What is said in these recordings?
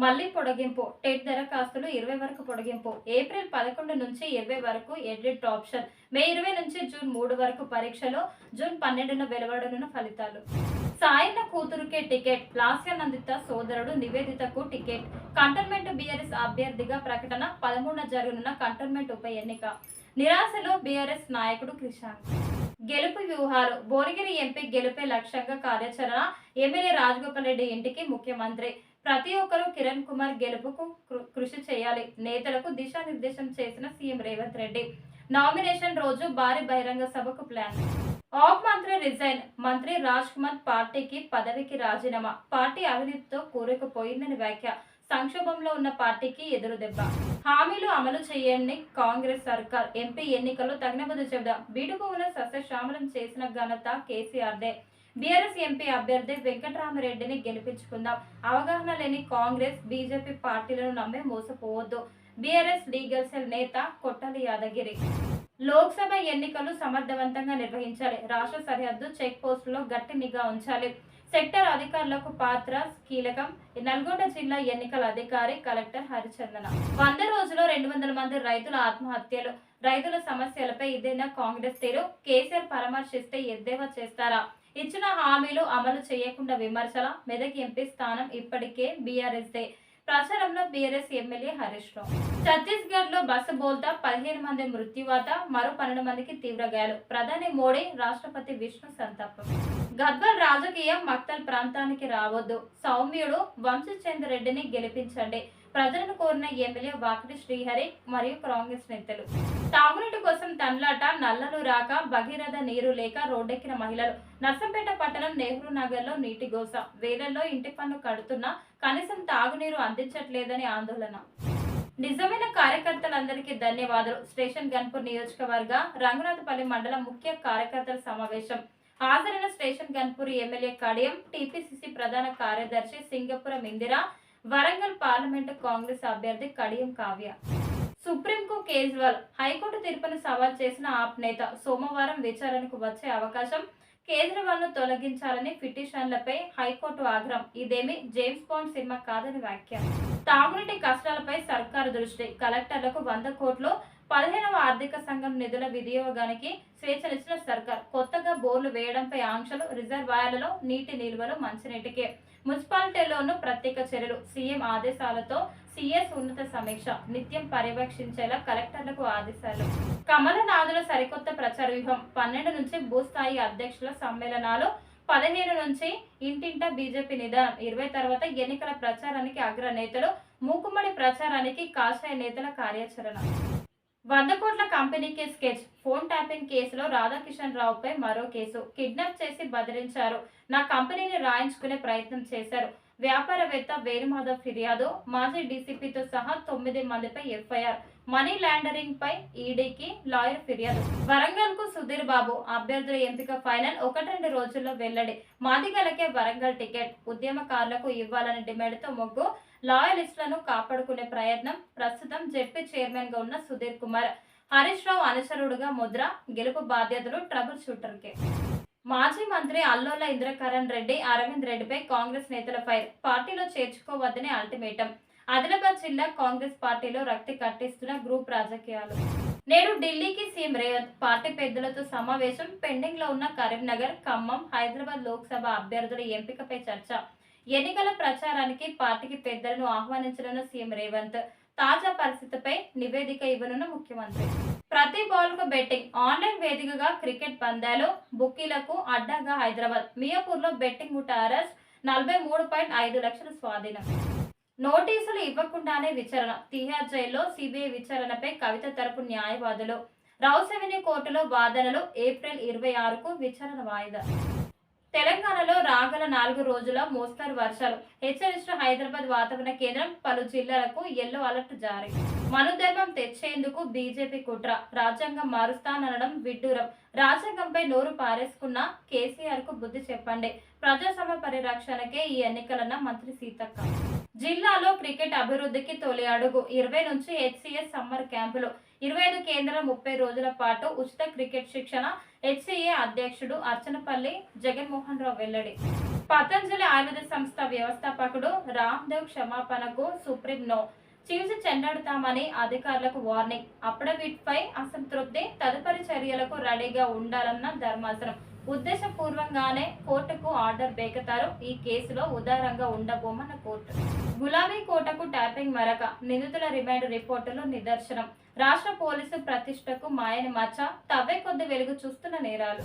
మళ్లీ పొడిగింపు. టెట్ దరఖాస్తులు 20 వరకు పొడిగింపు. ఏప్రిల్ 11 నుంచి 20 వరకు ఎడిట్ ఆప్షన్. మే 20 నుంచి జూన్ 3 వరకు పరీక్షలు. జూన్ 12న వెలువడనున్న ఫలితాలు. సాయన్న కూతురుకే టికెట్. లాస్యానందిత సోదరుడు నివేదితకు టికెట్. కంటోన్మెంట్ బీఆర్ఎస్ అభ్యర్థిగా ప్రకటన. 13న జరగనున్న కంటోన్మెంట్ ఉప ఎన్నిక. నిరాశలో బీఆర్ఎస్ నాయకుడు క్రిషాంక్. గెలుపు వ్యూహాలు. భువనగిరి ఎంపీ గెలుపే లక్ష్యంగా కార్యాచరణ. ఎమ్మెల్యే రాజగోపాల్ రెడ్డి ఇంటికి ముఖ్యమంత్రి. ప్రతి ఒక్కరూ కిరణ్ కుమార్ గెలుపుకు కృషి చేయాలి. నేతలకు దిశానిర్దేశం చేసిన సీఎం రేవంత్ రెడ్డి. నామినేషన్ రోజు భారీ బహిరంగ సభకు ప్లాన్. ఆప్ మంత్రి రిజైన్. మంత్రి రాజ్ కుమార్ పార్టీకి పదవికి రాజీనామా. పార్టీ అవినీతితో కూరుకుపోయిందని వ్యాఖ్య. సంక్షోభంలో ఉన్న పార్టీకి ఎదురు దెబ్బ. హామీలు అమలు చేయని కాంగ్రెస్ సర్కార్. ఎంపీ ఎన్నికల్లో తగిన బుద్ధి చెబుదాం. బీడుభూముల సస్యశ్యామలం చేసిన ఘనత కేసీఆర్దే. బీఆర్ఎస్ ఎంపీ అభ్యర్థి వెంకటరామరెడ్డిని గెలిపించుకుందాం. అవగాహన లేని కాంగ్రెస్ బీజేపీ పార్టీలను నమ్మే మోసపోవద్దు. బీఆర్ఎస్ లీగల్ సెల్ నేత కొట్టాలి యాదగిరి. లోక్సభ ఎన్నికలు సమర్థవంతంగా నిర్వహించాలి. రాష్ట్ర సరిహద్దు చెక్ పోస్టులో గట్టి నిఘా ఉంచాలి. సెక్టర్ అధికారులకు పాత్ర కీలకం. నల్గొండ జిల్లా ఎన్నికల అధికారి కలెక్టర్ హరిచందన. 100 రోజుల్లో 200 మంది రైతుల ఆత్మహత్యలు. రైతుల సమస్యలపై ఇదేనా కాంగ్రెస్ తీరు? కేసీఆర్ పరామర్శిస్తే ఎద్దేవా చేస్తారా? ఇచ్చిన హామీలు అమలు చేయకుండా విమర్శల. మెదక్ ఎంపీ స్థానం ఇప్పటికే బీఆర్ఎస్దే. ప్రచారంలో బీఆర్ఎస్ ఎమ్మెల్యే హరీష్ రావు. ఛత్తీస్గఢ్ లో బస్సు బోల్తా 15 మంది మృత్యువాత. మరో 12 మందికి తీవ్ర గాయాలు. ప్రధాని మోడీ రాష్ట్రపతి విష్ణు సంతాపం. గద్వాల్ రాజకీయం. మక్తల్ ప్రాంతానికి రావద్దు. సౌమ్యుడు వంశీచంద్ర రెడ్డిని గెలిపించండి. ప్రజలను కోరిన ఎమ్మెల్యే వాకిటి శ్రీహరి మరియు కాంగ్రెస్ నేతలు. తాగునీటి కోసం తండ్లాట. నల్లలు రాక భగీరథ నీరు లేక రోడ్డెక్కిన మహిళలు. నర్సంపేట పట్టణం నెహ్రూ నగర్ లో నీటి గోస. వేలల్లో ఇంటి పన్ను కడుతున్నా కనీసం తాగునీరు అందించట్లేదని ఆందోళన. నిజమైన కార్యకర్తలందరికీ ధన్యవాదాలు. స్టేషన్ గన్పూర్ నియోజకవర్గ రంగనాథపల్లి మండలం ముఖ్య కార్యకర్తల సమావేశం. హాజరైన station Ghanpur MLA Kadiyam, TPCC ప్రధాన కార్యదర్శి సింగపురం ఇందిరా, వరంగల్ పార్లమెంటు కాంగ్రెస్ అభ్యర్థి కడియం కావ్య. సుప్రీంకు కేజ్రీవాల్. హైకోర్టు తీర్పును సవాల్ చేసిన ఆప్ నేత. సోమవారం విచారణకు వచ్చే అవకాశం. కేజ్రీవాల్ ను తొలగించాలని పిటిషన్లపై హైకోర్టు ఆగ్రహం. ఇదేమి జేమ్స్ బాండ్ సినిమా కాదని వ్యాఖ్య. తాగునీటి కష్టాలపై సర్కారు దృష్టి. కలెక్టర్లకు 100 కోట్లు. 15వ ఆర్థిక సంఘం నిధుల వినియోగానికి స్వేచ్ఛనిచ్చిన సర్కార్. కొత్తగా బోర్లు వేయడంపై ఆంక్షలు. రిజర్వాయర్లలో నీటి నిల్వలు మంచినీటికి. మున్సిపాలిటీల్లోనూ ప్రత్యేక చర్యలు. సీఎం ఆదేశాలతో సీఎస్ ఉన్నత సమీక్ష. నిత్యం పర్యవేక్షించేలా కలెక్టర్లకు ఆదేశాలు. కమలనాథుల సరికొత్త ప్రచార వ్యూహం. 12 నుంచి భూస్థాయి అధ్యక్షుల సమ్మేళనాలు. 15 నుంచి ఇంటింటా బీజేపీ నిదానం. 20 తర్వాత ఎన్నికల ప్రచారానికి అగ్రనేతలు. మూకుమ్మడి ప్రచారానికి కాషాయ నేతల కార్యాచరణ. 100 కోట్ల కంపెనీకి స్కెచ్. ఫోన్ ట్యాపింగ్ కేసులో రాధాకిషన్ రావుపై మరో కేసు. కిడ్నాప్ చేసి బెదిరించారు. నా కంపెనీని రాయించుకునే ప్రయత్నం చేశారు. వ్యాపారవేత్త వేణుమాధవ్ ఫిర్యాదు. మాజీ డీసీపీతో సహా 9 మందిపై ఎఫ్ఐఆర్. మనీ లాండరింగ్ పై ఈడీకి లాయర్ ఫిర్యాదు. వరంగల్ కు సుధీర్ బాబు. అభ్యర్థుల ఎంపిక ఫైనల్. 1-2 రోజుల్లో వెల్లడి. మాదిగలకే వరంగల్ టికెట్. ఉద్యమకారులకు ఇవ్వాలని డిమాండ్తో మొగ్గు. లాయలిస్టులను కాపాడుకునే ప్రయత్నం. ప్రస్తుతం జెడ్పీ చైర్మన్ గా ఉన్న సుధీర్ కుమార్. హరీష్ రావు అనుచరుడుగా ముద్ర. గెలుపు బాధ్యతలు ట్రబుల్ షూటర్కే. మాజీ మంత్రి అల్లోల ఇంద్రకరణ్ రెడ్డి, అరవింద్ రెడ్డిపై కాంగ్రెస్ నేతల ఫైర్. పార్టీలో చేర్చుకోవద్దని అల్టిమేటం. ఆదిలాబాద్ జిల్లా కాంగ్రెస్ పార్టీలో రక్తి కట్టిస్తున్న గ్రూప్ రాజకీయాలు. నేడు ఢిల్లీకి సీఎం రేవంత్. పార్టీ పెద్దలతో సమావేశం. పెండింగ్ లో ఉన్న కరీంనగర్, ఖమ్మం, హైదరాబాద్ లోక్సభ అభ్యర్థుల ఎంపికపై చర్చ. ఎన్నికల ప్రచారానికి పార్టీకి పెద్దలను ఆహ్వానించనున్న సీఎం రేవంత్. తాజా పరిస్థితిపై నివేదిక ఇవ్వనున్న ముఖ్యమంత్రి. ప్రతి బాల్కు బెట్టింగ్. ఆన్లైన్ వేదికగా క్రికెట్ పందాలు. బుక్కీలకు అడ్డాగా హైదరాబాద్. మియాపూర్లో బెట్టింగ్ ముఠా అరెస్ట్. 43.5 లక్షల స్వాధీనం. నోటీసులు ఇవ్వకుండానే విచారణ. తిహార్ జైల్లో సిబిఐ విచారణపై కవిత తరపు న్యాయవాదులు. రౌస్ అవెన్యూ కోర్టులో వాదనలు. ఏప్రిల్ 26కు విచారణ వాయిదా. తెలంగాణలో రాగల 4 రోజుల మోస్తరు వర్షాలు. హెచ్చరించిన హైదరాబాద్ వాతావరణ కేంద్రం. పలు జిల్లాలకు ఎల్లో అలర్ట్ జారీ. మనుధర్మం తెచ్చేందుకు బీజేపీ కుట్ర. రాజ్యాంగం మారుస్తాననడం విడ్డూరం. రాజ్యాంగంపై నోరు పారేసుకున్న కేసీఆర్ కు బుద్ధి చెప్పండి. ప్రజాస్వామ్య పరిరక్షణకే ఈ ఎన్నికలన్న మంత్రి సీతక్క. జిల్లాలో క్రికెట్ అభివృద్ధికి తొలి అడుగు. 20 నుంచి హెచ్సిఎస్ సమ్మర్ క్యాంపులు. 25 కేంద్రాలు. 30 రోజుల పాటు ఉచిత క్రికెట్ శిక్షణ. హెచ్సిఏ అధ్యక్షుడు అర్చనపల్లి జగన్మోహన్ రావు వెల్లడి. పతంజలి ఆయుర్వేద సంస్థ వ్యవస్థాపకుడు రామ్దేవ్ క్షమాపణకు సుప్రీం నో. చీల్చి చెండాడుతామని అధికారులకు వార్నింగ్. అఫిడవిట్పై అసంతృప్తి, తదుపరి చర్యలకు రెడీగా ఉండాలన్న ధర్మాసనం. ఉద్దేశపూర్వంగానే కోర్టుకు ఆర్డర్ బేకతారు. ఈ కేసులో ఉదారంగా ఉండబోమన్న కోర్టు. గులాబీ కోటకు ట్యాపింగ్ మరక. నిందితుల రిమాండ్ రిపోర్టులు నిదర్శనం. రాష్ట్ర పోలీసు ప్రతిష్టకు మాయని మచ్చ. తవ్వే కొద్ది వెలుగు చూస్తున్న నేరాలు.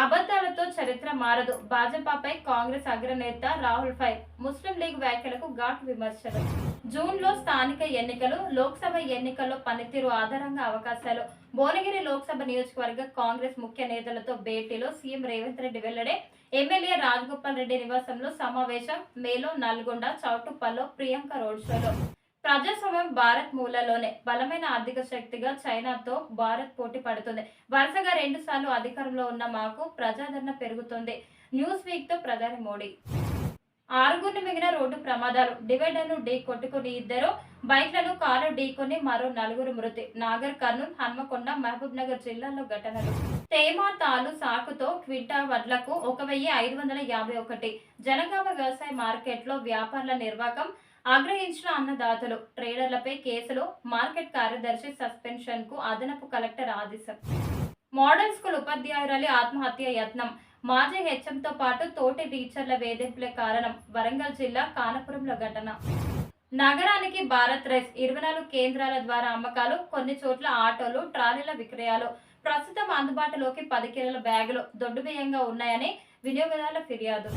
అబద్ధాలతో చరిత్ర మారదు. భాజపాపై కాంగ్రెస్ అగ్రనేత రాహుల్ ఫైర్. ముస్లిం లీగ్ వ్యాఖ్యలకు ఘాటు విమర్శలు. జూన్లో స్థానిక ఎన్నికలు, లోక్సభ ఎన్నికల్లో పనితీరు ఆధారంగా అవకాశాలు. భువనగిరి లోక్సభ నియోజకవర్గ కాంగ్రెస్ ముఖ్య నేతలతో భేటీలో సీఎం రేవంత్ రెడ్డి వెల్లడే. ఎమ్మెల్యే రాజగోపాల్ రెడ్డి నివాసంలో సమావేశం. మేలో నల్గొండ, చౌటుప్పల్లో ప్రియాంక రోడ్ షోలో. ప్రజాస్వామ్యం భారత్ మూలలోనే. బలమైన ఆర్థిక శక్తిగా చైనాతో భారత్ పోటీ పడుతుంది. వరుసగా 2 సార్లు అధికారంలో ఉన్న మాకు ప్రజాదరణ పెరుగుతుంది. న్యూస్ వీక్ తో ప్రధాని మోడీ. 6గురిని మిగిలిన రోడ్డు ప్రమాదాలు. డివైడర్ను ఢీ కొట్టుకుని 2 బైక్లను కారు ఢీకొని మరో 4 మృతి. నాగర్ కర్నూల్, హన్మకొండ, మహబూబ్ నగర్ జిల్లాల్లో ఘటనలు. తేమ తాలు సాకుతో క్వింటా వడ్లకు 1551. జనగామ వ్యవసాయ మార్కెట్లో వ్యాపారుల నిర్వాకం. ఆగ్రహించిన అన్నదాతలు, ట్రేడర్లపై కేసులు. మార్కెట్ కార్యదర్శి సస్పెన్షన్ కు అదనపు కలెక్టర్ ఆదేశం. మోడల్ స్కూల్ ఉపాధ్యాయురాలి ఆత్మహత్య యత్నం. మాజీ హెచ్ఎంతో పాటు తోటి టీచర్ల వేధింపులే కారణం. వరంగల్ జిల్లా కానపురంలో ఘటన. నగరానికి భారత్ రైస్. 24 కేంద్రాల ద్వారా అమ్మకాలు. కొన్ని చోట్ల ఆటోలు, ట్రాలీల విక్రయాలు. ప్రస్తుతం అందుబాటులోకి 10 కిలోల బ్యాగులు దొడ్డుబియ్యంగా ఉన్నాయని వినియోగదారుల ఫిర్యాదు.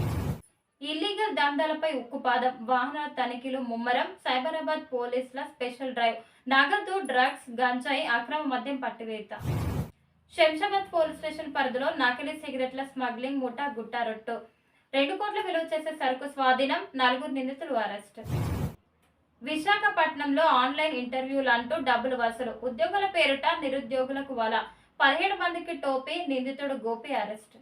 ఇల్లీగల్ దందాలపై ఉక్కుపాదం. వాహనాల తనిఖీలు ముమ్మరం. సైబరాబాద్ పోలీసుల స్పెషల్ డ్రైవ్. నగదు, డ్రగ్స్, గంజాయి, అక్రమ మద్యం పట్టివేత. శంషాబాద్ పోలీస్ స్టేషన్ పరిధిలో నకిలీ సిగరెట్ల స్మగ్లింగ్ ముఠా గుట్టారొట్టు. 2 కోట్ల విలువ చేసే సరుకు స్వాధీనం. 4 నిందితులు అరెస్ట్. విశాఖపట్నంలో ఆన్లైన్ ఇంటర్వ్యూలు అంటూ డబ్బులు వసూలు. ఉద్యోగుల పేరిట నిరుద్యోగులకు వల. 17 మందికి టోపీ. నిందితుడు గోపి అరెస్ట్.